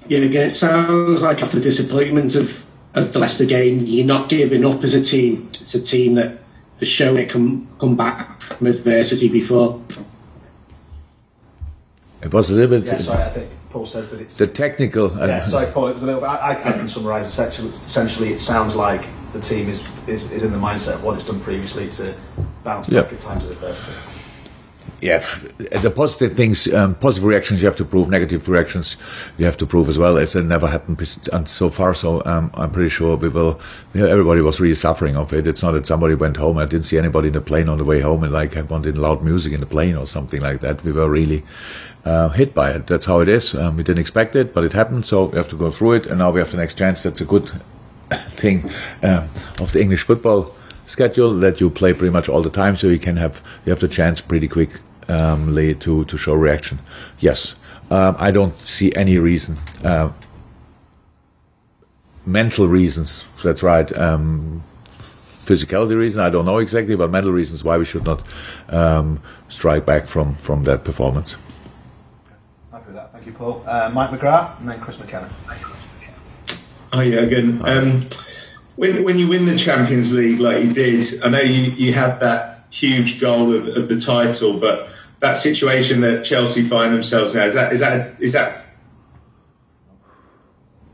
Yeah, again, it sounds like after the disappointment of the Leicester game, you're not giving up as a team. It's a team that has shown it can come back from adversity before. It was a little bit. Yeah, sorry, I think Paul says that it's the technical. Yeah, sorry, Paul. It was a little bit. I can summarise essentially. It sounds like the team is in the mindset of what it's done previously to bounce back at times of adversity. Yeah, the positive things, positive reactions you have to prove, negative reactions you have to prove as well. It's never happened so far, so I'm pretty sure we will. Everybody was really suffering of it. It's not that somebody went home. I didn't see anybody in the plane on the way home and like wanted loud music in the plane or something like that. We were really hit by it. That's how it is. We didn't expect it, but it happened, so we have to go through it, and now we have the next chance. That's a good thing of the English football schedule, that you play pretty much all the time, so you have the chance pretty quick to show reaction. Yes, I don't see any reason, mental reasons. That's right. Physicality reason, I don't know exactly, but mental reasons why we should not strike back from that performance. Happy with that. Thank you, Paul. Mike McGrath and then Chris McKenna. Hi, Jurgen. When you win the Champions League like you did, I know you had that huge goal of the title, but that situation that Chelsea find themselves now, is that?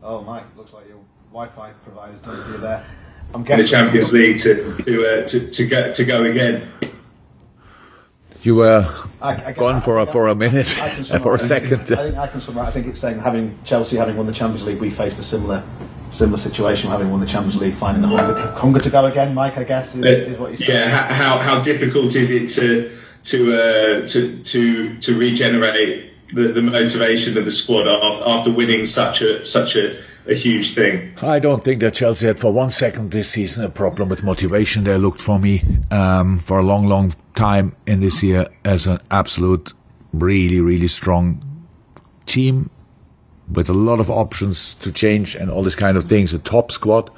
Oh, Mike, looks like your Wi-Fi provider's done for you there. I'm guessing the Champions League to go again. You were gone for a minute, for a second. I think I can summarize. I think it's saying Chelsea having won the Champions League, we faced a similar situation, having won the Champions League, finding the hunger to go again. Mike, I guess is what you said. Yeah, how difficult is it to regenerate the motivation of the squad after winning such a huge thing? I don't think that Chelsea had for 1 second this season a problem with motivation. They looked for me for a long time in this year as an absolute really strong team with a lot of options to change and all this kind of things. A top squad,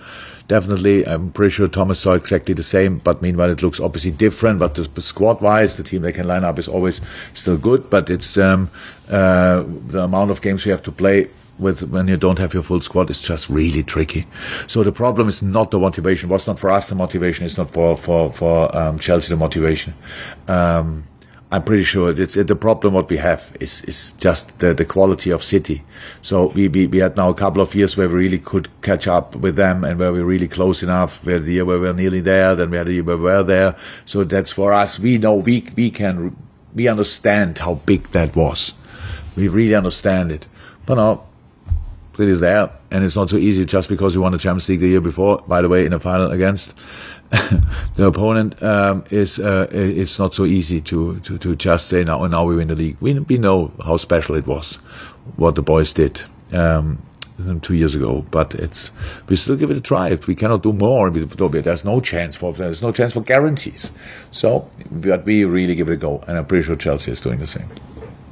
definitely. I'm pretty sure Thomas saw exactly the same, but meanwhile it looks obviously different. But the squad-wise, the team they can line up is always still good. But it's the amount of games you have to play with when you don't have your full squad is just really tricky. So the problem is not the motivation. It was not for us the motivation. It's not for Chelsea the motivation. I'm pretty sure it's the problem. What we have is just the quality of City. So we had now a couple of years where we really could catch up with them and where we're really close enough. We had the year where we were nearly there, then we had the year where we were there. So that's for us. We know we understand how big that was. We really understand it. But no, it is there, and it's not so easy just because you won the Champions League the year before. By the way, in a final against the opponent, it's not so easy to just say now we win the league. We know how special it was, what the boys did 2 years ago. But we still give it a try. We cannot do more. There's no chance for guarantees. So, but we really give it a go, and I'm pretty sure Chelsea is doing the same.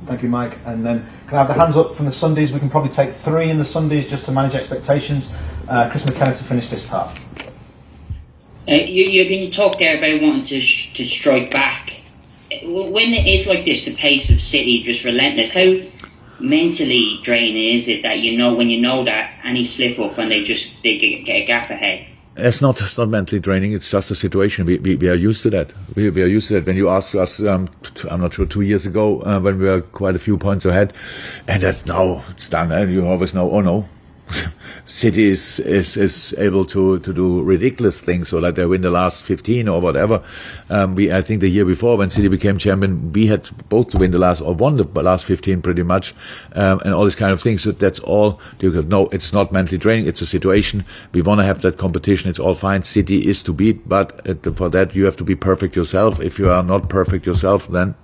Thank you, Mike. And then can I have the hands up from the Sundays? We can probably take 3 in the Sundays just to manage expectations. Chris McKenna to finish this part. You talked there about wanting to strike back. When it is like this, the pace of City just relentless. How mentally draining is it that when you know that any slip up and they get a gap ahead? It's not mentally draining. It's just a situation. We are used to that. We are used to that. When you asked us, I'm not sure, 2 years ago, when we were quite a few points ahead, and that now it's done, and you always know, oh no, City is able to do ridiculous things, so like they win the last 15 or whatever. I think the year before when City became champion, we had both to win the last 15 pretty much, and all this kind of things. So that's all. No, it's not mentally draining. It's a situation. We want to have that competition. It's all fine. City is to beat, but for that you have to be perfect yourself. If you are not perfect yourself, then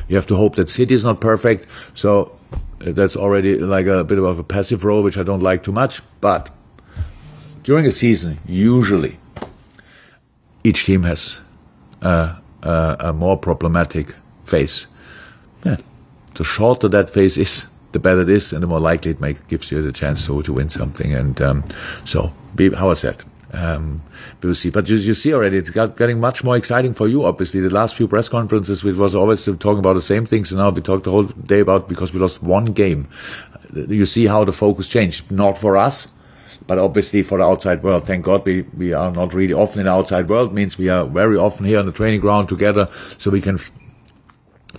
you have to hope that City is not perfect. So that's already like a bit of a passive role, which I don't like too much. But during a season, usually each team has a more problematic phase. Yeah. The shorter that phase is, the better it is, and the more likely it gives you the chance to win something. And how I said, we will see. But you see already, it's getting much more exciting for you, obviously. The last few press conferences, it was always talking about the same things, and now we talked the whole day about because we lost one game. you see how the focus changed. Not for us, but obviously for the outside world. Thank God we are not really often in the outside world. Means we are very often here on the training ground together, so we can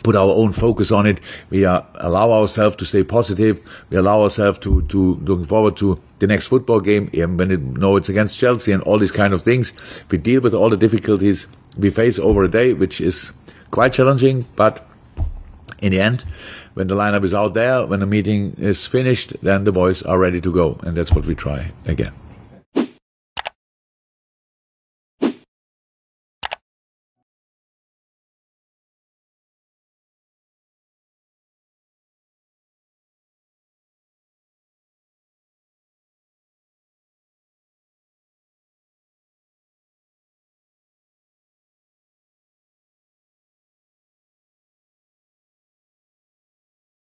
put our own focus on it. We allow ourselves to stay positive. We allow ourselves to looking forward to the next football game, even when it's against Chelsea and all these kind of things. We deal with all the difficulties we face over a day, which is quite challenging, but in the end, when the lineup is out there, when the meeting is finished, then the boys are ready to go, and that's what we try again.